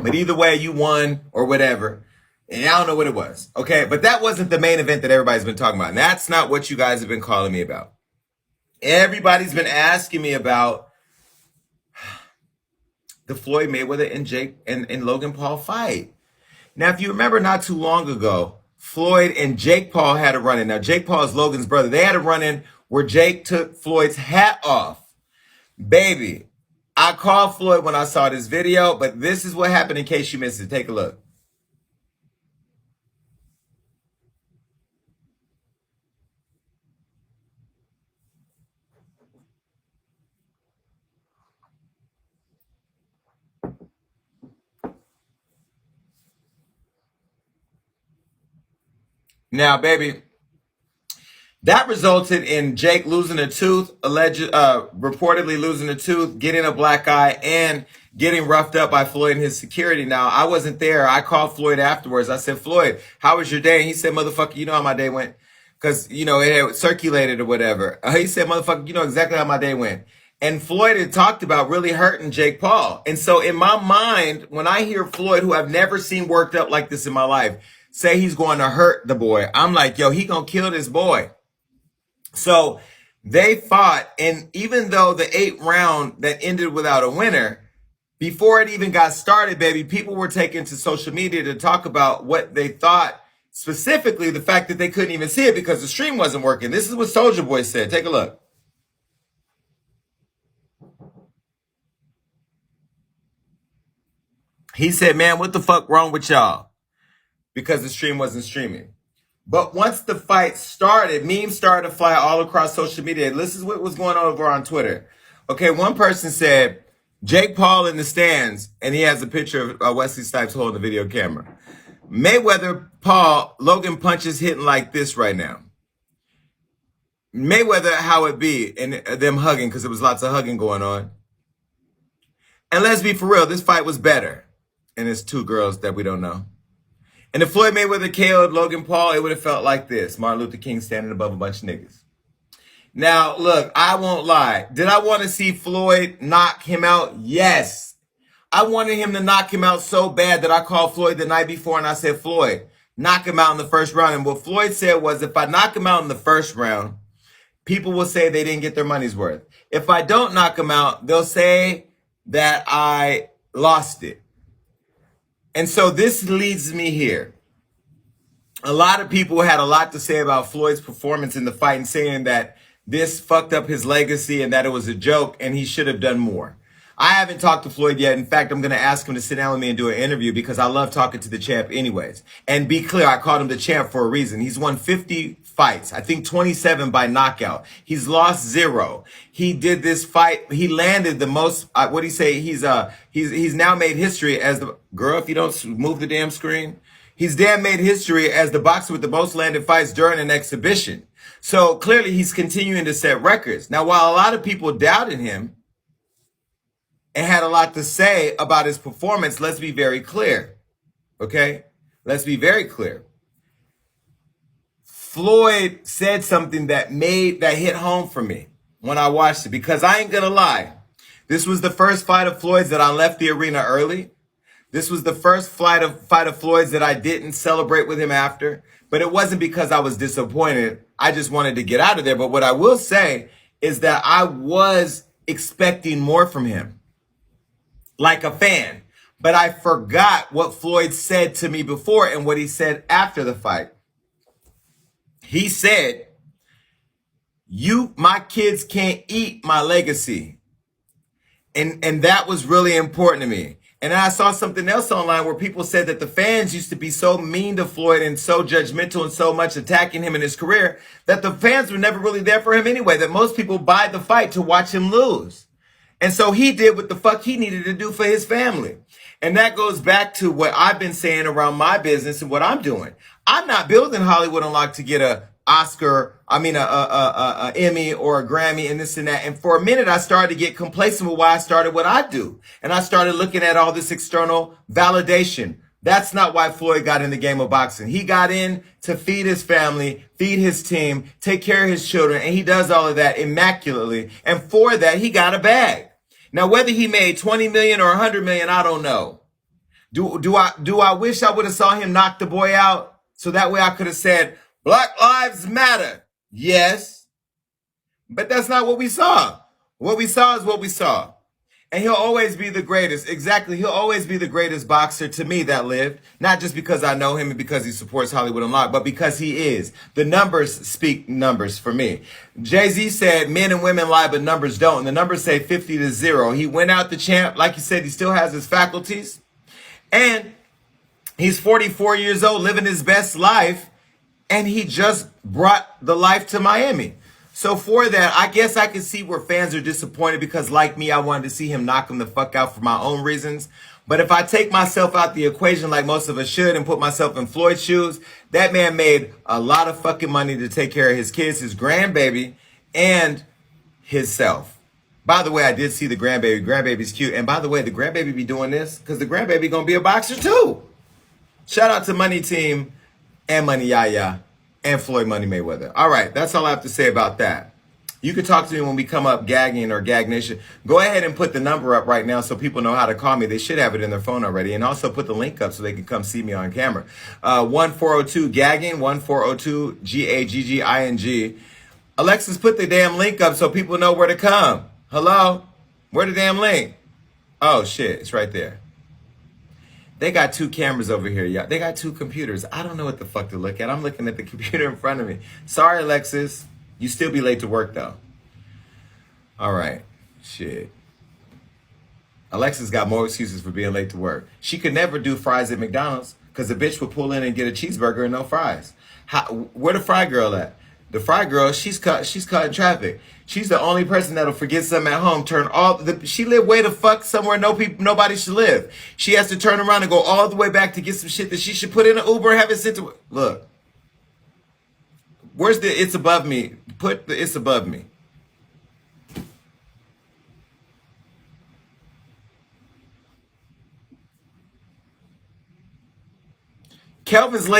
But either way, you won or whatever. And I don't know what it was. Okay. But that wasn't the main event that everybody's been talking about. And that's not what you guys have been calling me about. Everybody's been asking me about the Floyd Mayweather and Jake and Logan Paul fight. Now, if you remember not too long ago, Floyd and Jake Paul had a run-in. Now, Jake Paul is Logan's brother. They had a run-in where Jake took Floyd's hat off. Baby, I called Floyd when I saw this video, but this is what happened in case you missed it. Take a look. Now, baby, that resulted in Jake losing a tooth, reportedly losing a tooth, getting a black eye, and getting roughed up by Floyd and his security. Now, I wasn't there. I called Floyd afterwards. I said, Floyd, how was your day? And he said, motherfucker, you know how my day went. Because, it had circulated or whatever. He said, motherfucker, you know exactly how my day went. And Floyd had talked about really hurting Jake Paul. And so in my mind, when I hear Floyd, who I've never seen worked up like this in my life, say he's going to hurt the boy, I'm like, yo, he gonna kill this boy. So they fought, and even though the 8th round that ended without a winner, before it even got started, baby, people were taking to social media to talk about what they thought, specifically the fact that they couldn't even see it because the stream wasn't working. This is what Soulja Boy said. Take a look. He said, man, what the fuck wrong with y'all? Because the stream wasn't streaming. But once the fight started, memes started to fly all across social media. This is what was going on over on Twitter. Okay, one person said, Jake Paul in the stands, and he has a picture of Wesley Snipes holding the video camera. Mayweather, Paul, Logan punches hitting like this right now. Mayweather, how it be, and them hugging, because there was lots of hugging going on. And let's be for real, this fight was better. And it's 2 girls that we don't know. And if Floyd Mayweather KO'd Logan Paul, it would have felt like this. Martin Luther King standing above a bunch of niggas. Now, look, I won't lie. Did I want to see Floyd knock him out? Yes. I wanted him to knock him out so bad that I called Floyd the night before and I said, Floyd, knock him out in the first round. And what Floyd said was, if I knock him out in the first round, people will say they didn't get their money's worth. If I don't knock him out, they'll say that I lost it. And so this leads me here. A lot of people had a lot to say about Floyd's performance in the fight and saying that this fucked up his legacy and that it was a joke and he should have done more. I haven't talked to Floyd yet. In fact, I'm going to ask him to sit down with me and do an interview because I love talking to the champ anyways. And be clear, I called him the champ for a reason. He's won 50 fights, I think 27 by knockout. He's lost 0. He did this fight. He landed the most, what do you say? He's now made history as the girl. If you don't move the damn screen, he's damn made history as the boxer with the most landed fights during an exhibition. So clearly he's continuing to set records. Now, while a lot of people doubted him and had a lot to say about his performance, let's be very clear. Okay? Let's be very clear. Floyd said something that hit home for me when I watched it, because I ain't gonna lie. This was the first fight of Floyd's that I left the arena early. This was the first fight of Floyd's that I didn't celebrate with him after. But it wasn't because I was disappointed. I just wanted to get out of there. But what I will say is that I was expecting more from him, like a fan. But I forgot what Floyd said to me before and what he said after the fight. He said, my kids can't eat my legacy. And that was really important to me. And then I saw something else online where people said that the fans used to be so mean to Floyd and so judgmental and so much attacking him in his career that the fans were never really there for him anyway, that most people buy the fight to watch him lose. And so he did what the fuck he needed to do for his family. And that goes back to what I've been saying around my business and what I'm doing. I'm not building Hollywood Unlocked to get a Emmy or a Grammy and this and that. And for a minute, I started to get complacent with why I started what I do. And I started looking at all this external validation. That's not why Floyd got in the game of boxing. He got in to feed his family, feed his team, take care of his children. And he does all of that immaculately. And for that, he got a bag. Now, whether he made 20 million or 100 million, I don't know. Do I wish I would have saw him knock the boy out so that way I could have said Black Lives Matter? Yes, but that's not what we saw. What we saw is what we saw. And he'll always be the greatest. Exactly. He'll always be the greatest boxer to me that lived. Not just because I know him and because he supports Hollywood Unlocked, but because he is. The numbers speak numbers for me. Jay-Z said men and women lie, but numbers don't. And the numbers say 50-0. He went out the champ. Like you said, he still has his faculties. And he's 44 years old, living his best life. And he just brought the life to Miami. So for that, I guess I can see where fans are disappointed because like me, I wanted to see him knock him the fuck out for my own reasons. But if I take myself out the equation like most of us should and put myself in Floyd's shoes, that man made a lot of fucking money to take care of his kids, his grandbaby, and himself. By the way, I did see the grandbaby. Grandbaby's cute. And by the way, the grandbaby be doing this because the grandbaby gonna be a boxer too. Shout out to Money Team and Money Yaya and Floyd Money Mayweather. All right, that's all I have to say about that. You can talk to me when we come up gagging or Gag Nation. Go ahead and put the number up right now so people know how to call me. They should have it in their phone already. And also put the link up so they can come see me on camera. 1402 gagging, 1402 GAGGING. Alexis, put the damn link up so people know where to come. Hello? Where the damn link? Oh shit, it's right there. They got two cameras over here, y'all. They got two computers. I don't know what the fuck to look at. I'm looking at the computer in front of me. Sorry, Alexis. You still be late to work, though. All right. Shit. Alexis got more excuses for being late to work. She could never do fries at McDonald's because the bitch would pull in and get a cheeseburger and no fries. Where the fry girl at? The fry girl, she's caught in traffic. She's the only person that'll forget something at home. She live way the fuck somewhere nobody should live. She has to turn around and go all the way back to get some shit that she should put in an Uber and have it sent to. Look, where's the it's above me? Put the it's above me. Kelvin's late.